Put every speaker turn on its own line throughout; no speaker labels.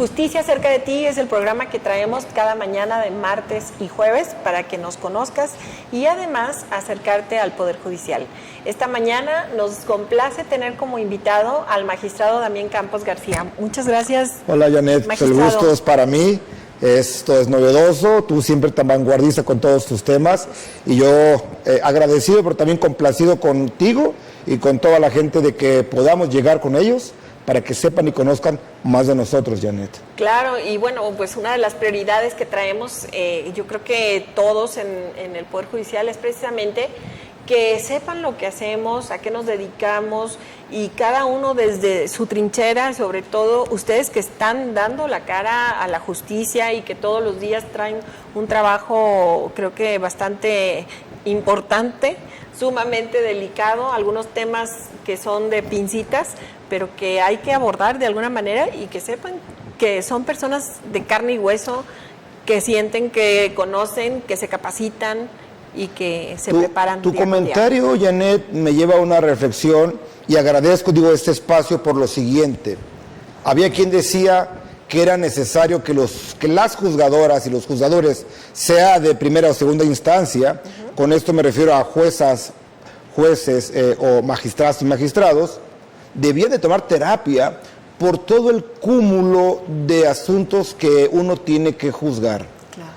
Justicia cerca de ti es el programa que traemos cada mañana de martes y jueves para que nos conozcas y además acercarte al Poder Judicial. Esta mañana nos complace tener como invitado al magistrado Damián Campos García. Muchas gracias.
Hola Janet, el gusto es para mí. Esto es novedoso, tú siempre tan vanguardista con todos tus temas y yo agradecido pero también complacido contigo y con toda la gente de que podamos llegar con ellos para que sepan y conozcan más de nosotros, Janet.
Claro, y bueno, pues una de las prioridades que traemos, yo creo que todos en el Poder Judicial es precisamente que sepan lo que hacemos, a qué nos dedicamos y cada uno desde su trinchera, sobre todo ustedes que están dando la cara a la justicia y que todos los días traen un trabajo creo que bastante importante, sumamente delicado, algunos temas que son de pincitas, pero que hay que abordar de alguna manera y que sepan que son personas de carne y hueso, que sienten, que conocen, que se capacitan y que se preparan.
Tu comentario, Janet, me lleva a una reflexión y agradezco, este espacio por lo siguiente. Había quien decía que era necesario que las juzgadoras y los juzgadores, sea de primera o segunda instancia, con esto me refiero a jueces o magistradas y magistrados, debían de tomar terapia por todo el cúmulo de asuntos que uno tiene que juzgar. Claro.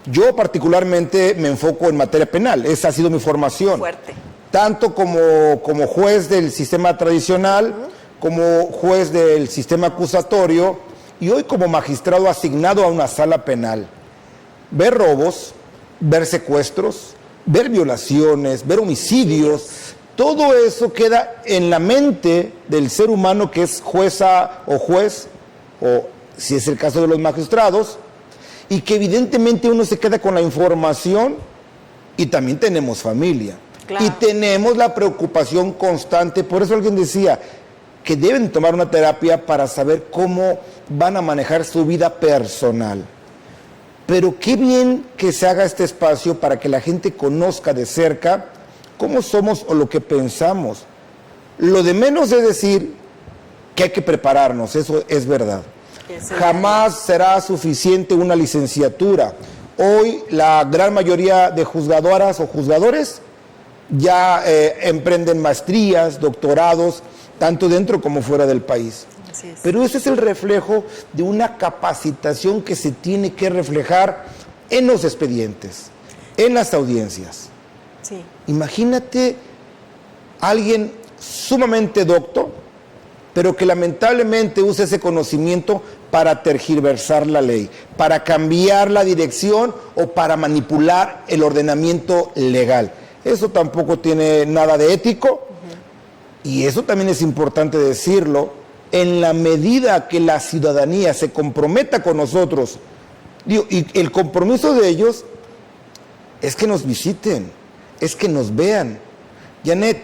Yo particularmente me enfoco en materia penal, esa ha sido mi formación.
Fuerte.
Tanto como juez del sistema tradicional, como juez del sistema acusatorio y hoy como magistrado asignado a una sala penal. Ver robos, ver secuestros, ver violaciones, ver homicidios, todo eso queda en la mente del ser humano que es jueza o juez, o si es el caso de los magistrados, y que evidentemente uno se queda con la información y también tenemos familia. Claro. Y tenemos la preocupación constante, por eso alguien decía que deben tomar una terapia para saber cómo van a manejar su vida personal. Pero qué bien que se haga este espacio para que la gente conozca de cerca cómo somos o lo que pensamos. Lo de menos es decir que hay que prepararnos, eso es verdad. Jamás será suficiente una licenciatura. Hoy la gran mayoría de juzgadoras o juzgadores ya emprenden maestrías, doctorados, tanto dentro como fuera del país. Pero ese es el reflejo de una capacitación que se tiene que reflejar en los expedientes, en las audiencias. Sí. Imagínate alguien sumamente docto, pero que lamentablemente usa ese conocimiento para tergiversar la ley, para cambiar la dirección o para manipular el ordenamiento legal. Eso tampoco tiene nada de ético y eso también es importante decirlo. En la medida que la ciudadanía se comprometa con nosotros, y el compromiso de ellos es que nos visiten, es que nos vean. Janet,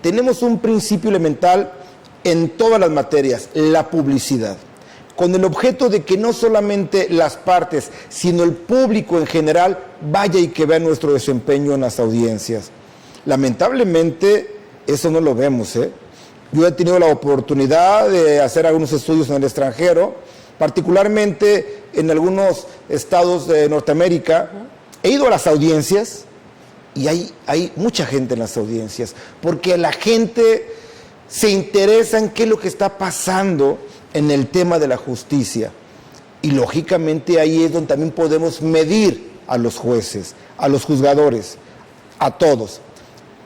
tenemos un principio elemental en todas las materias, la publicidad, con el objeto de que no solamente las partes, sino el público en general vaya y que vea nuestro desempeño en las audiencias. Lamentablemente, eso no lo vemos, Yo he tenido la oportunidad de hacer algunos estudios en el extranjero, particularmente en algunos estados de Norteamérica. He ido a las audiencias y hay mucha gente en las audiencias, porque la gente se interesa en qué es lo que está pasando en el tema de la justicia. Y lógicamente ahí es donde también podemos medir a los jueces, a los juzgadores, a todos,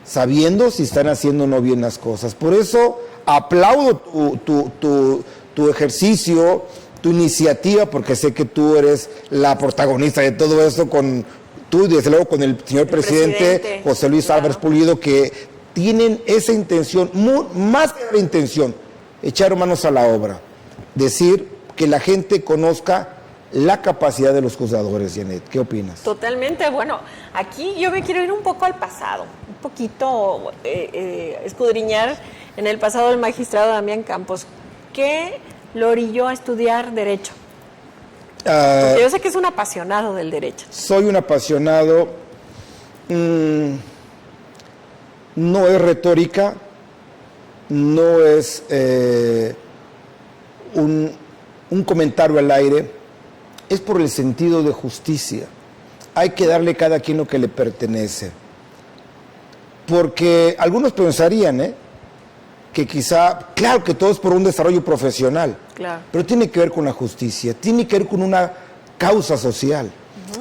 sabiendo si están haciendo o no bien las cosas. Por eso aplaudo tu ejercicio, tu iniciativa, porque sé que tú eres la protagonista de todo esto, tú y desde luego con el señor presidente José Luis Álvarez Pulido, que tienen esa intención, más que la intención, echar manos a la obra, decir que la gente conozca la capacidad de los juzgadores. Janet, ¿qué opinas?
Totalmente. Bueno, aquí yo me quiero ir un poco al pasado, un poquito escudriñar en el pasado del magistrado Damián Campos. ¿Qué lo orilló a estudiar Derecho? Porque yo sé que es un apasionado del derecho.
Soy un apasionado. No es retórica, no es un comentario al aire, es por el sentido de justicia. Hay que darle a cada quien lo que le pertenece. Porque algunos pensarían, que quizá, claro que todo es por un desarrollo profesional,
claro,
pero tiene que ver con la justicia, tiene que ver con una causa social.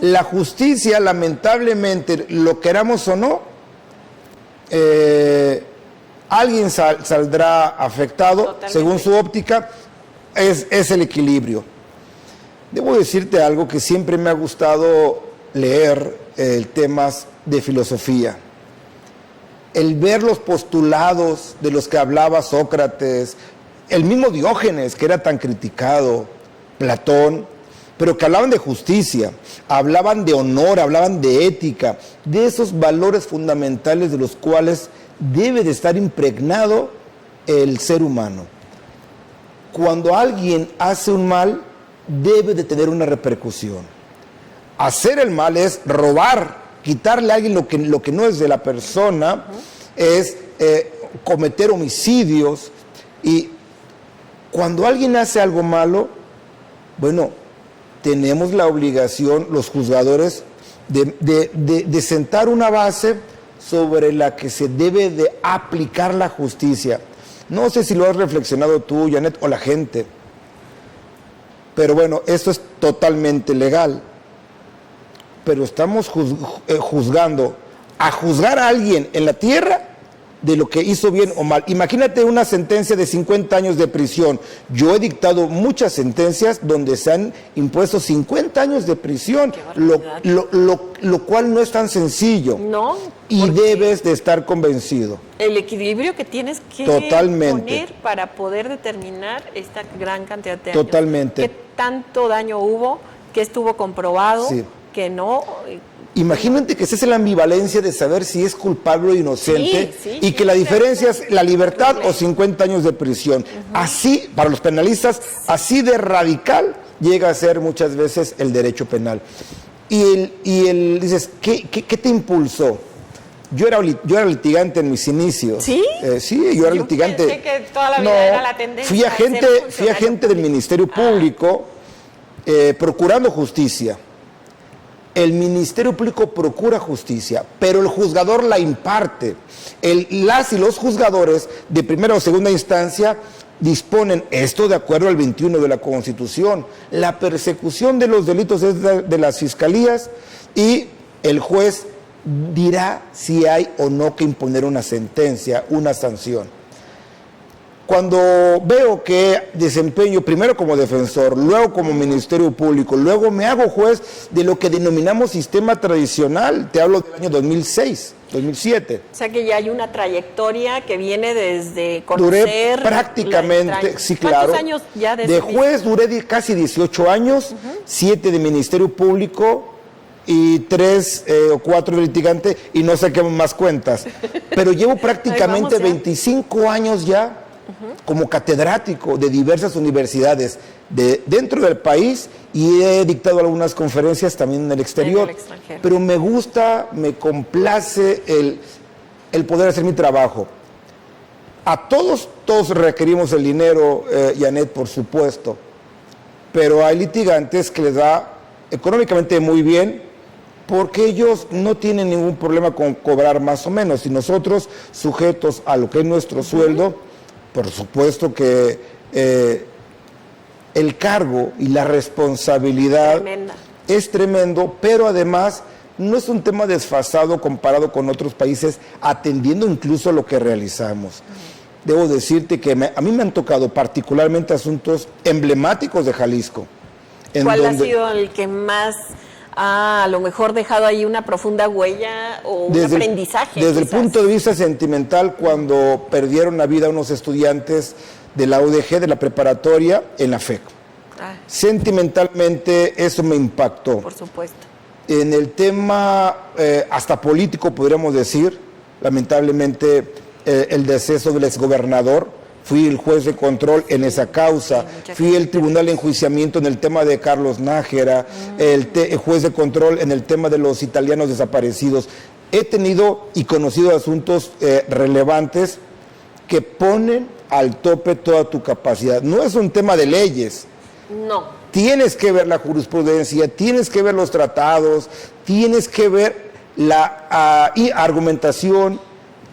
La justicia, lamentablemente, lo queramos o no, alguien saldrá afectado. Totalmente. Según su óptica, es el equilibrio. Debo decirte algo que siempre me ha gustado leer, temas de filosofía. El ver los postulados de los que hablaba Sócrates, el mismo Diógenes, que era tan criticado, Platón, pero que hablaban de justicia, hablaban de honor, hablaban de ética, de esos valores fundamentales de los cuales debe de estar impregnado el ser humano. Cuando alguien hace un mal, debe de tener una repercusión. Hacer el mal es robar, quitarle a alguien lo que no es de la persona, es cometer homicidios. Y cuando alguien hace algo malo, bueno, tenemos la obligación, los juzgadores, de sentar una base sobre la que se debe de aplicar la justicia. No sé si lo has reflexionado tú, Janet, o la gente, pero bueno, esto es totalmente legal. Pero estamos juzgando. A juzgar a alguien en la tierra de lo que hizo bien o mal. Imagínate una sentencia de 50 años de prisión. Yo he dictado muchas sentencias donde se han impuesto 50 años de prisión, lo cual no es tan sencillo.
No.
Y debes de estar convencido.
El equilibrio que tienes que poner para poder determinar esta gran cantidad de años.
Totalmente.
¿Qué tanto daño hubo? ¿Qué estuvo comprobado?
Sí.
Que no.
Imagínate que esa es la ambivalencia de saber si es culpable o inocente, y que la diferencia es la libertad o 50 años de prisión. Así, para los penalistas, así de radical llega a ser muchas veces el derecho penal. Dices, ¿qué te impulsó? Yo era litigante en mis inicios.
¿Sí?
Sí, yo era litigante.
Pensé que toda la vida era la tendencia.
Fui agente del Ministerio Público, procurando justicia. El Ministerio Público procura justicia, pero el juzgador la imparte. Las y los juzgadores de primera o segunda instancia disponen, esto de acuerdo al 21 de la Constitución, la persecución de los delitos es de las fiscalías, y el juez dirá si hay o no que imponer una sentencia, una sanción. Cuando veo que desempeño primero como defensor, luego como Ministerio Público, luego me hago juez de lo que denominamos sistema tradicional, te hablo del año 2006, 2007.
O sea que ya hay una trayectoria que viene desde conocer.
Duré prácticamente, sí, claro.
¿Cuántos años ya
de juez duré casi 18 años, 7 de Ministerio Público y 3 o 4 de litigante, y no sé qué más cuentas. Pero llevo prácticamente 25 años ya como catedrático de diversas universidades dentro del país, y he dictado algunas conferencias también en el exterior. Pero me gusta, me complace el poder hacer mi trabajo. A todos requerimos el dinero, Janet, por supuesto, pero hay litigantes que les da económicamente muy bien, porque ellos no tienen ningún problema con cobrar más o menos, y nosotros, sujetos a lo que es nuestro sueldo, por supuesto que el cargo y la responsabilidad es tremendo, pero además no es un tema desfasado comparado con otros países, atendiendo incluso lo que realizamos. Debo decirte que a mí me han tocado particularmente asuntos emblemáticos de Jalisco.
¿Cuál ha sido el que más a lo mejor dejado ahí una profunda huella o un aprendizaje?
Desde el punto de vista sentimental, cuando perdieron la vida unos estudiantes de la UDG, de la preparatoria, en la FEC. Sentimentalmente eso me impactó.
Por supuesto.
En el tema hasta político, podríamos decir, lamentablemente el deceso del exgobernador. Fui el juez de control en esa causa, fui el tribunal de enjuiciamiento en el tema de Carlos Nájera, el juez de control en el tema de los italianos desaparecidos. He tenido y conocido asuntos relevantes que ponen al tope toda tu capacidad. No es un tema de leyes,
No.
Tienes que ver la jurisprudencia, tienes que ver los tratados, tienes que ver la argumentación,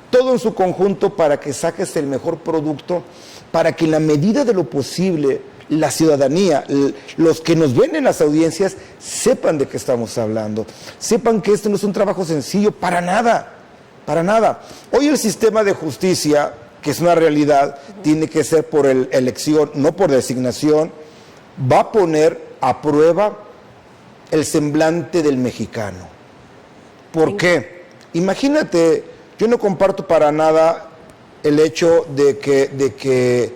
todo en su conjunto para que saques el mejor producto, para que en la medida de lo posible la ciudadanía, los que nos ven en las audiencias, sepan de qué estamos hablando, sepan que esto no es un trabajo sencillo, para nada, para nada. Hoy el sistema de justicia, que es una realidad, tiene que ser por elección, no por designación, va a poner a prueba el semblante del mexicano. ¿Por qué? Imagínate, yo no comparto para nada el hecho de que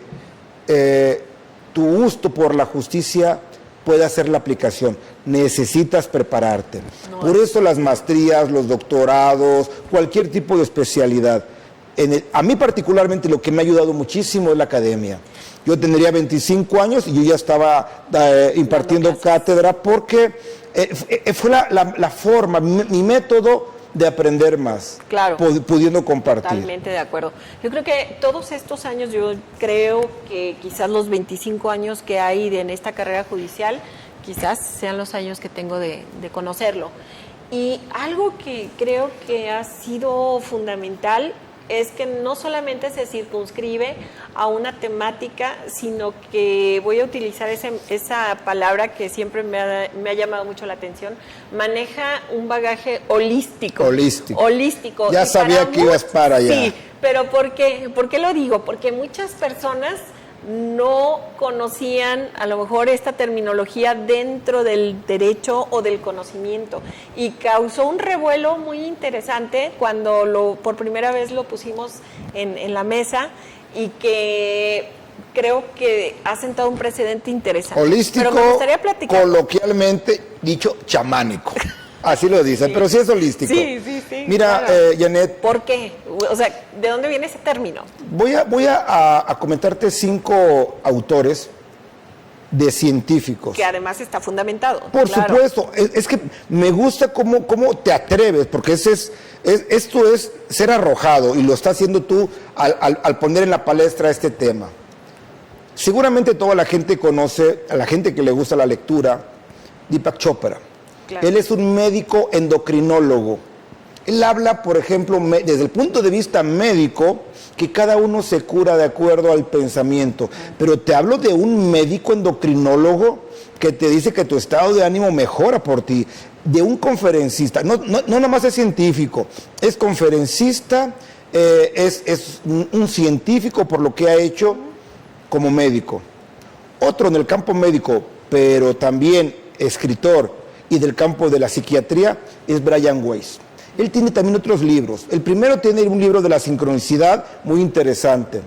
tu gusto por la justicia pueda hacer la aplicación. Necesitas prepararte. No. Por eso las maestrías, los doctorados, cualquier tipo de especialidad. A mí particularmente lo que me ha ayudado muchísimo es la academia. Yo tendría 25 años y yo ya estaba impartiendo cátedra porque fue la forma, mi método de aprender más,
claro,
pudiendo compartir.
Totalmente de acuerdo. Yo creo que todos estos años, yo creo que quizás los 25 años que hay en esta carrera judicial, quizás sean los años que tengo de conocerlo. Y algo que creo que ha sido fundamental es que no solamente se circunscribe a una temática, sino que voy a utilizar esa palabra que siempre me ha llamado mucho la atención, maneja un bagaje holístico. Holístico.
Ya sabía que ibas para allá.
Sí, pero ¿por qué lo digo? Porque muchas personas no conocían a lo mejor esta terminología dentro del derecho o del conocimiento y causó un revuelo muy interesante cuando por primera vez lo pusimos en la mesa y que creo que ha sentado un precedente interesante.
Holístico,
pero me gustaría platicar,
coloquialmente dicho chamánico. Así lo dicen, sí, pero sí es holístico.
Sí.
Mira,
claro.
Janet.
¿Por qué? O sea, ¿de dónde viene ese término?
Voy a comentarte 5 autores de científicos.
Que además está fundamentado.
Por supuesto. Es que me gusta cómo te atreves, porque esto es ser arrojado, y lo está haciendo tú al poner en la palestra este tema. Seguramente toda la gente conoce, a la gente que le gusta la lectura, Deepak Chopra. Claro. Él es un médico endocrinólogo. Él habla, por ejemplo, desde el punto de vista médico, que cada uno se cura de acuerdo al pensamiento. Pero te hablo de un médico endocrinólogo que te dice que tu estado de ánimo mejora por ti. De un conferencista, no nada más es científico, es conferencista, es un científico por lo que ha hecho como médico. Otro en el campo médico, pero también escritor, y del campo de la psiquiatría, es Brian Weiss. Él tiene también otros libros. El primero tiene un libro de la sincronicidad muy interesante.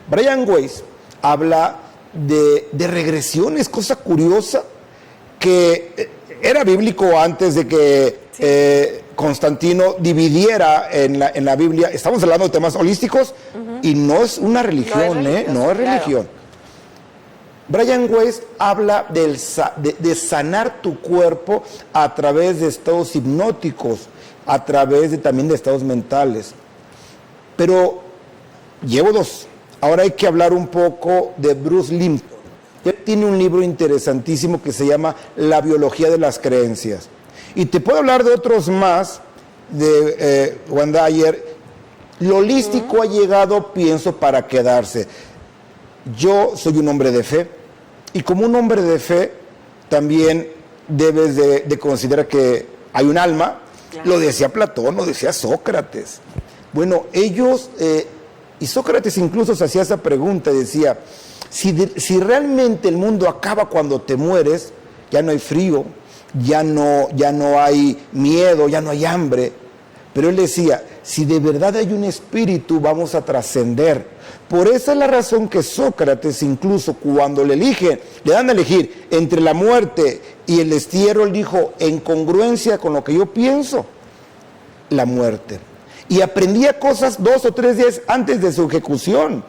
Brian Weiss habla de regresiones, cosa curiosa, que era bíblico antes de que Constantino dividiera en la Biblia. Estamos hablando de temas holísticos y no es una religión, no es religión. Claro. Brian Weiss habla de sanar tu cuerpo a través de estados hipnóticos, a través también de estados mentales. Pero llevo 2. Ahora hay que hablar un poco de Bruce Lipton. Él tiene un libro interesantísimo que se llama La biología de las creencias. Y te puedo hablar de otros más, de Juan Dyer. Lo holístico ha llegado, pienso, para quedarse. Yo soy un hombre de fe. Y como un hombre de fe, también debes de considerar que hay un alma. Claro. Lo decía Platón, lo decía Sócrates. Bueno, ellos, y Sócrates incluso se hacía esa pregunta, decía, si realmente el mundo acaba cuando te mueres, ya no hay frío, ya no hay miedo, ya no hay hambre. Pero él decía, si de verdad hay un espíritu, vamos a trascender. Por esa es la razón que Sócrates, incluso cuando le dan a elegir entre la muerte y el destierro, él dijo, en congruencia con lo que yo pienso, la muerte. Y aprendía cosas 2 o 3 días antes de su ejecución.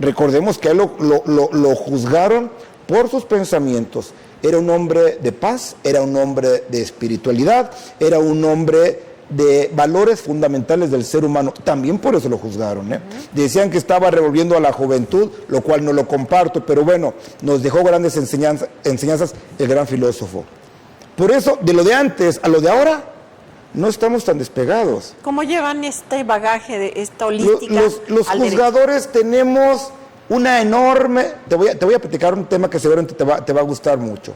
Recordemos que a él lo juzgaron por sus pensamientos. Era un hombre de paz, era un hombre de espiritualidad, era un hombre de valores fundamentales del ser humano. También por eso lo juzgaron, ¿eh? Decían que estaba revolviendo a la juventud, lo cual no lo comparto, pero bueno, nos dejó grandes enseñanzas el gran filósofo. Por eso, de lo de antes a lo de ahora, no estamos tan despegados.
¿Cómo llevan este bagaje de esta holística?
Los juzgadores tenemos una enorme... Te voy a platicar un tema que seguramente te va a gustar mucho.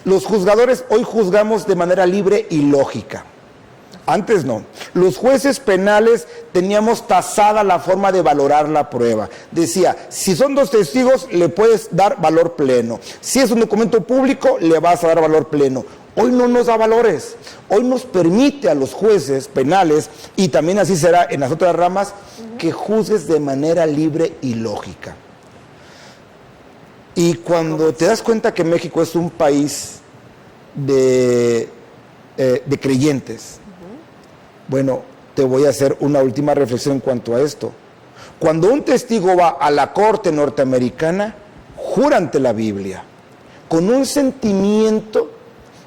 Los juzgadores hoy juzgamos de manera libre y lógica. Antes no. Los jueces penales teníamos tasada la forma de valorar la prueba. Decía, si son 2 testigos, le puedes dar valor pleno. Si es un documento público, le vas a dar valor pleno. Hoy no nos da valores. Hoy nos permite a los jueces penales, y también así será en las otras ramas, que juzgues de manera libre y lógica. Y cuando te das cuenta que México es un país de creyentes, bueno, te voy a hacer una última reflexión en cuanto a esto. Cuando un testigo va a la corte norteamericana, jura ante la Biblia, con un sentimiento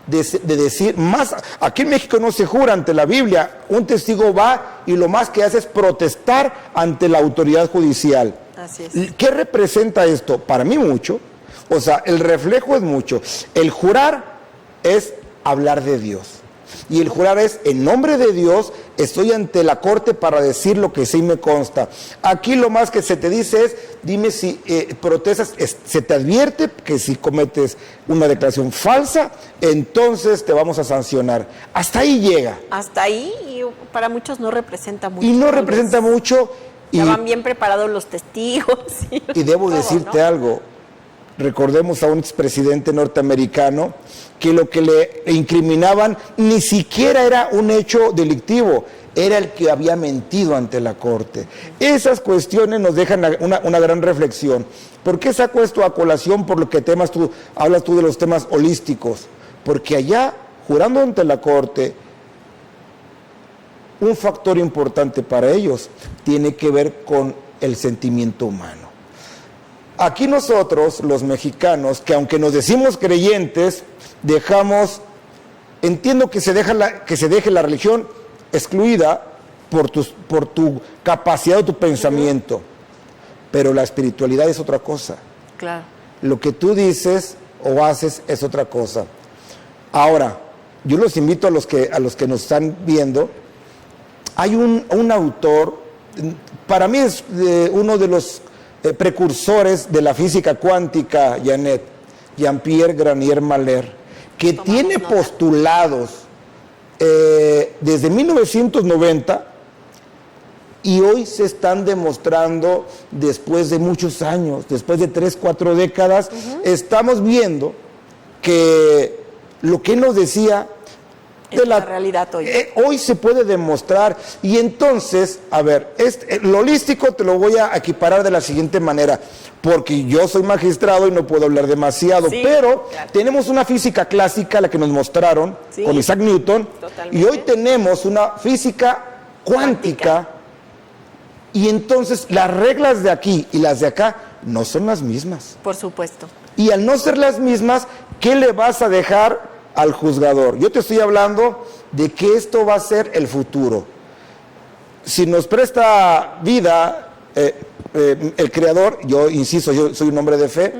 de decir, más, aquí en México no se jura ante la Biblia, un testigo va y lo más que hace es protestar ante la autoridad judicial.
Así es.
¿Qué representa esto? Para mí mucho, o sea, el reflejo es mucho. El jurar es hablar de Dios. Y el jurar es, en nombre de Dios, estoy ante la corte para decir lo que sí me consta. Aquí lo más que se te dice es, dime si protestas, se te advierte que si cometes una declaración falsa, entonces te vamos a sancionar. Hasta ahí llega.
Hasta ahí, y para muchos no representa mucho.
Y no representa mucho.
Ya van bien preparados los testigos.
Y debo decirte algo. Recordemos a un expresidente norteamericano que lo que le incriminaban ni siquiera era un hecho delictivo, era el que había mentido ante la corte. Esas cuestiones nos dejan una gran reflexión. ¿Por qué saco esto a colación? Por lo que hablas tú de los temas holísticos. Porque allá, jurando ante la corte, un factor importante para ellos tiene que ver con el sentimiento humano. Aquí nosotros, los mexicanos, que aunque nos decimos creyentes, entiendo que se deje la religión excluida por tu capacidad o tu pensamiento, pero la espiritualidad es otra cosa.
Claro.
Lo que tú dices o haces es otra cosa. Ahora, yo los invito a los que nos están viendo. Hay un autor, para mí es uno de los precursores de la física cuántica, Janet, Jean-Pierre Granier Malher, que tiene postulados desde 1990 y hoy se están demostrando después de muchos años, después de 3, 4 décadas, estamos viendo que lo que nos decía
de la realidad hoy.
Hoy se puede demostrar. Y entonces, a ver, lo holístico te lo voy a equiparar de la siguiente manera, porque yo soy magistrado y no puedo hablar demasiado,
sí,
pero
claro,
tenemos una física clásica, la que nos mostraron, sí, con Isaac Newton, totalmente, y hoy tenemos una física cuántica, y entonces las reglas de aquí y las de acá no son las mismas.
Por supuesto.
Y al no ser las mismas, ¿qué le vas a dejar al juzgador? Yo te estoy hablando de que esto va a ser el futuro. Si nos presta vida el Creador, yo insisto, yo soy un hombre de fe,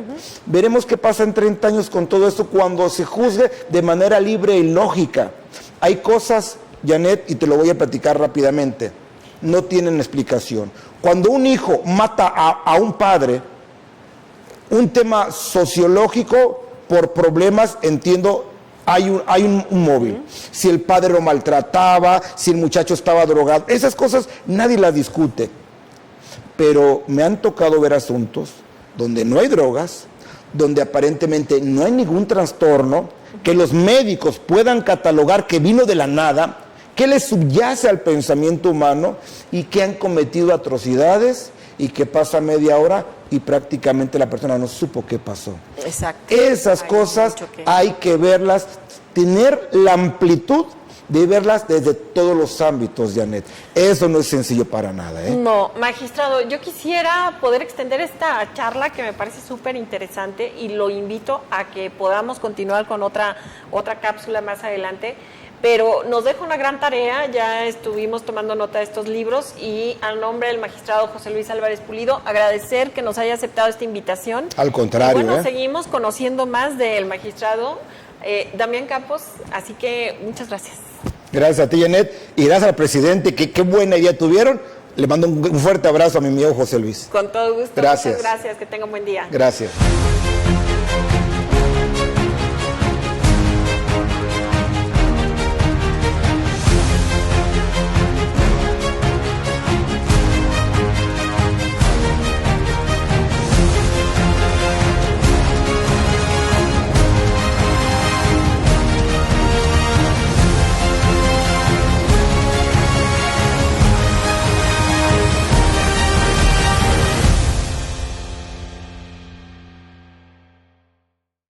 veremos qué pasa en 30 años con todo esto cuando se juzgue de manera libre y lógica. Hay cosas, Janet, y te lo voy a platicar rápidamente, no tienen explicación. Cuando un hijo mata a un padre, un tema sociológico por problemas, entiendo, hay un móvil. Si el padre lo maltrataba, si el muchacho estaba drogado, esas cosas nadie las discute. Pero me han tocado ver asuntos donde no hay drogas, donde aparentemente no hay ningún trastorno, que los médicos puedan catalogar que vino de la nada, que le subyace al pensamiento humano y que han cometido atrocidades y que pasa media hora y prácticamente la persona no supo qué pasó.
Exacto.
Esas cosas hay que verlas, tener la amplitud de verlas desde todos los ámbitos, Janet. Eso no es sencillo para nada, ¿eh?
No, magistrado, yo quisiera poder extender esta charla que me parece súper interesante y lo invito a que podamos continuar con otra cápsula más adelante, pero nos deja una gran tarea. Ya estuvimos tomando nota de estos libros y a nombre del magistrado José Luis Álvarez Pulido, agradecer que nos haya aceptado esta invitación.
Al contrario.
Y bueno, seguimos conociendo más del magistrado Damián Campos, así que muchas gracias.
Gracias a ti, Janet, y gracias al presidente, que qué buena idea tuvieron. Le mando un fuerte abrazo a mi amigo José Luis.
Con todo gusto.
Gracias.
Muchas gracias, que tenga un buen día.
Gracias.